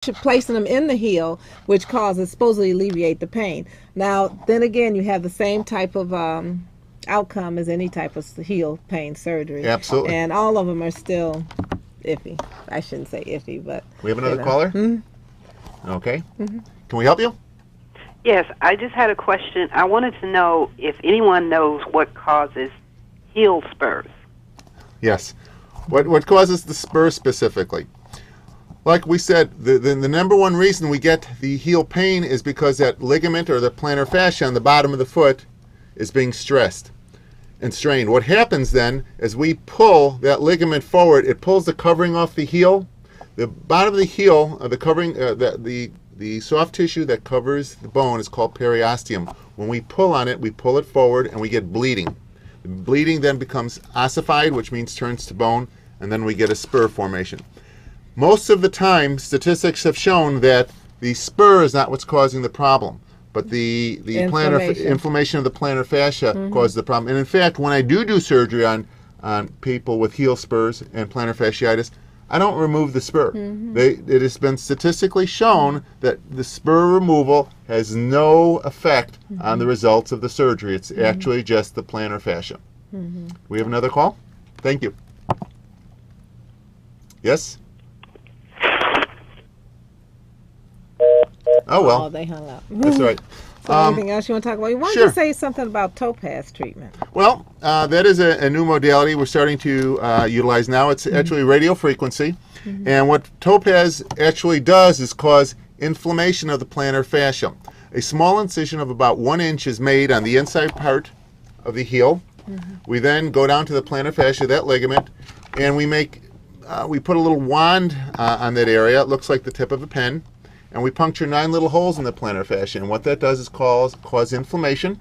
placing them in the heel, which causes supposedly alleviate the pain. Now, then again, you have the same type of outcome as any type of heel pain surgery. Absolutely. And all of them are still iffy. I shouldn't say iffy, but We have another caller? Mm-hmm. Okay. Can we help you? Yes, I just had a question. I wanted to know if anyone knows what causes heel spurs. Yes. What causes the spur specifically? Like we said, the number one reason we get the heel pain is because that ligament or the plantar fascia on the bottom of the foot is being stressed and strained. What happens then is we pull that ligament forward. It pulls the covering off the heel. The bottom of the heel, the covering, the soft tissue that covers the bone is called periosteum. When we pull on it, we pull it forward and we get bleeding. The bleeding then becomes ossified, which means turns to bone, and then we get a spur formation. Most of the time, statistics have shown that the spur is not what's causing the problem, but the inflammation of the plantar fascia causes the problem. And in fact, when I do surgery on people with heel spurs and plantar fasciitis, I don't remove the spur. It has been statistically shown that the spur removal has no effect on the results of the surgery. It's actually just the plantar fascia. We have another call? Thank you. Yes? Oh, well. Oh, they hung up. That's all right. So anything else you want to talk about? You wanted Sure. to say something about topaz treatment. Well, that is a new modality we're starting to utilize now. It's actually radio frequency. And what topaz actually does is cause inflammation of the plantar fascia. A small incision of about 1 inch is made on the inside part of the heel. We then go down to the plantar fascia, that ligament, and we put a little wand on that area. It looks like the tip of a pen. And we puncture 9 little holes in the plantar fascia. And what that does is cause inflammation.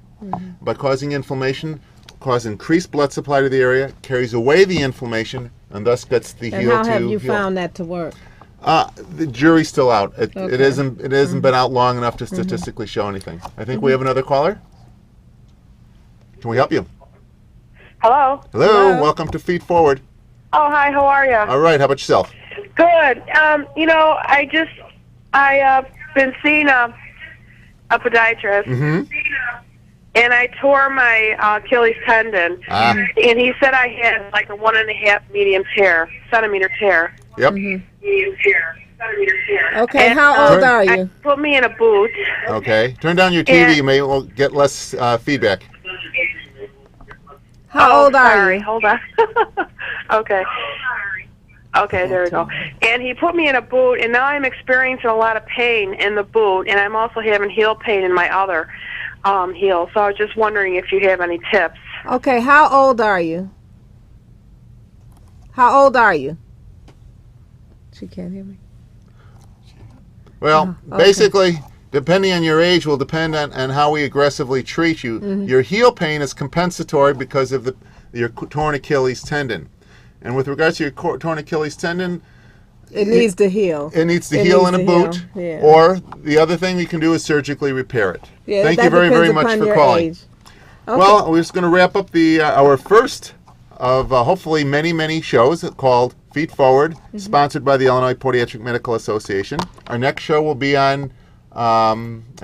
By causing inflammation, cause increased blood supply to the area, carries away the inflammation, and thus gets the heel to And how have you heal. found that to work? The jury's still out. It Okay. hasn't been out long enough to statistically show anything. I think we have another caller. Can we help you? Hello. Hello. Welcome to Feet Forward. Oh, hi. How are you? All right. How about yourself? Good. I've been seeing a podiatrist, and I tore my Achilles tendon, and he said I had like a 1.5 centimeter tear. Yep. Medium tear. Centimeter tear. Okay, And, how old are you? Put me in a boot. Okay. Turn down your TV. You may get less feedback. How old are Sorry. you? Hold on. Okay. Okay, there we go. And he put me in a boot, and now I'm experiencing a lot of pain in the boot, and I'm also having heel pain in my other heel. So I was just wondering if you have any tips. Okay, how old are you? How old are you? She can't hear me. Well, okay. basically, depending on your age will depend on how we aggressively treat you. Your heel pain is compensatory because of your torn Achilles tendon. And with regards to your torn Achilles tendon, It needs to heal. it needs to heal in a boot. Yeah. Or the other thing we can do is surgically repair it. Yeah, Thank that you very, very depends much upon for your calling. age. Okay. Well, we're just going to wrap up our first of hopefully many, many shows called Feet Forward, sponsored by the Illinois Podiatric Medical Association. Our next show will be on, I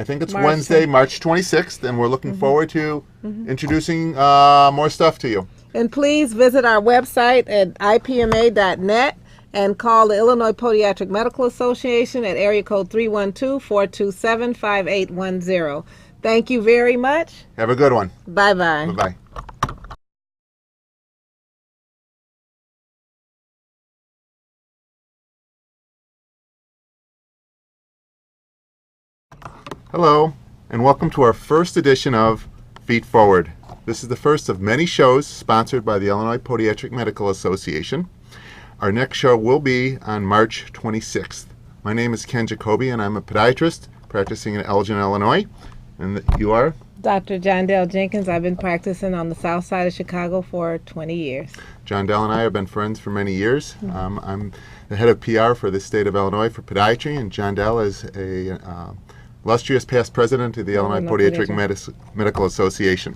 think it's Wednesday, March 26th, and we're looking forward to introducing more stuff to you. And please visit our website at IPMA.net and call the Illinois Podiatric Medical Association at area code 312-427-5810. Thank you very much. Have a good one. Bye-bye. Bye-bye. Hello, and welcome to our first edition of Feet Forward. This is the first of many shows sponsored by the Illinois Podiatric Medical Association. Our next show will be on March 26th. My name is Ken Jacoby, and I'm a podiatrist practicing in Elgin, Illinois. And you are? Dr. John Dale Jenkins. I've been practicing on the south side of Chicago for 20 years. John Dell and I have been friends for many years. I'm the head of PR for the state of Illinois for podiatry, and John Dell is a illustrious past president of the Illinois Podiatric Medical Association.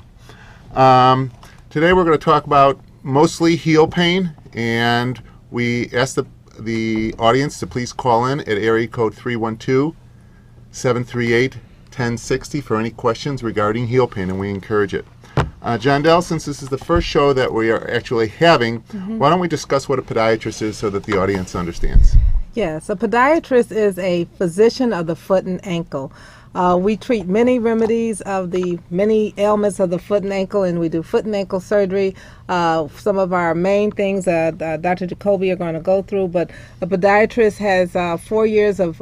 Today we're going to talk about mostly heel pain, and we asked the audience to please call in at area code 312-738-1060 for any questions regarding heel pain, and we encourage it. John Dell, since this is the first show that we are actually having, why don't we discuss what a podiatrist is so that the audience understands? Yes, a podiatrist is a physician of the foot and ankle. We treat many remedies of the many ailments of the foot and ankle, and we do foot and ankle surgery. Some of our main things Dr. Jacoby are going to go through, but a podiatrist has 4 years of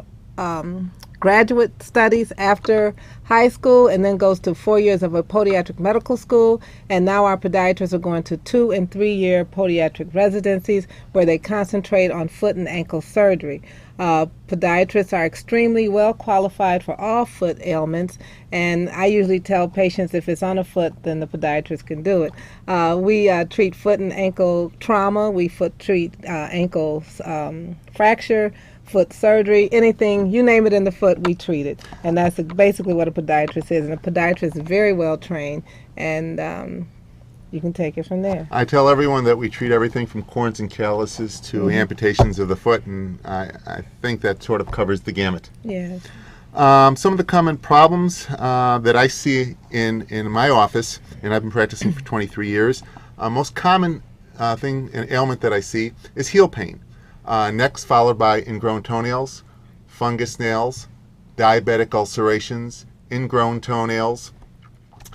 graduate studies after high school, and then goes to 4 years of a podiatric medical school, and now our podiatrists are going to 2 and 3 year podiatric residencies where they concentrate on foot and ankle surgery. Podiatrists are extremely well qualified for all foot ailments, and I usually tell patients if it's on a foot, then the podiatrist can do it. We treat foot and ankle trauma, we treat ankle fracture, foot surgery, anything, you name it in the foot, we treat it. And that's basically what a podiatrist is. And a podiatrist is very well trained, and you can take it from there. I tell everyone that we treat everything from corns and calluses to amputations of the foot, and I think that sort of covers the gamut. Yes. Some of the common problems that I see in my office, and I've been practicing for 23 years, most common thing, an ailment that I see is heel pain. Next, followed by ingrown toenails, fungus nails, diabetic ulcerations, ingrown toenails,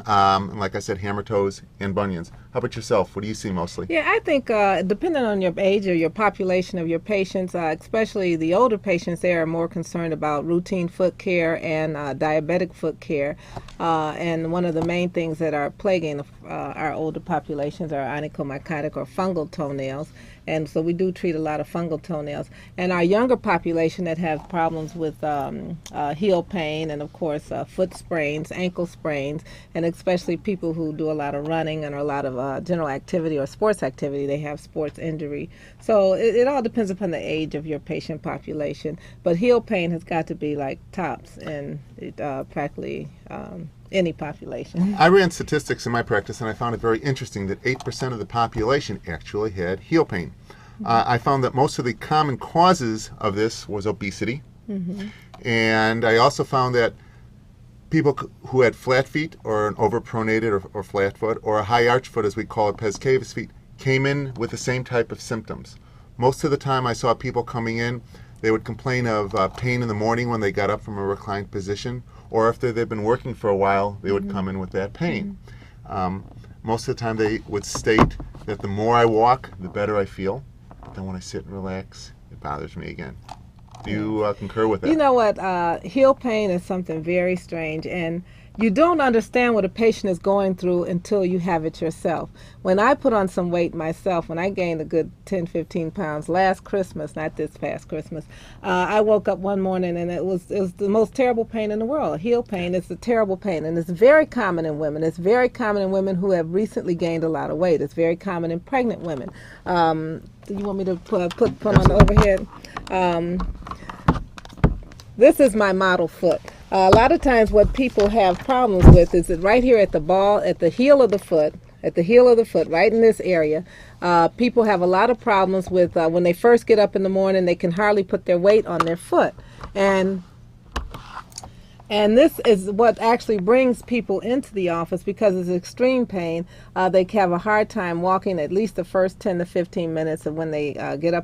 and like I said, hammer toes and bunions. How about yourself? What do you see mostly? Yeah, I think depending on your age or your population of your patients, especially the older patients, they are more concerned about routine foot care and diabetic foot care. And one of the main things that are plaguing our older populations are onychomycotic or fungal toenails. And so we do treat a lot of fungal toenails. And our younger population that have problems with heel pain and, of course, foot sprains, ankle sprains, and especially people who do a lot of running and a lot of general activity or sports activity, they have sports injury. So it all depends upon the age of your patient population. But heel pain has got to be like tops in practically any population. I ran statistics in my practice, and I found it very interesting that 8% of the population actually had heel pain. I found that most of the common causes of this was obesity, and I also found that people who had flat feet or an overpronated or flat foot or a high arch foot, as we call it, pes cavus feet, came in with the same type of symptoms. Most of the time I saw people coming in, they would complain of pain in the morning when they got up from a reclined position, or after they've been working for a while, they would come in with that pain. Most of the time they would state that the more I walk, the better I feel. But then when I sit and relax, it bothers me again. Do you concur with that? You know what? Heel pain is something very strange, and you don't understand what a patient is going through until you have it yourself. When I put on some weight myself, when I gained a good 10, 15 pounds last Christmas, not this past Christmas, I woke up one morning and it was the most terrible pain in the world. Heel pain is a terrible pain, and it's very common in women. It's very common in women who have recently gained a lot of weight. It's very common in pregnant women. Do you want me to put on the overhead? This is my model foot. A lot of times what people have problems with is that right here at the heel of the foot, right in this area, people have a lot of problems with when they first get up in the morning, they can hardly put their weight on their foot. And this is what actually brings people into the office because it's extreme pain. They have a hard time walking at least the first 10 to 15 minutes of when they get up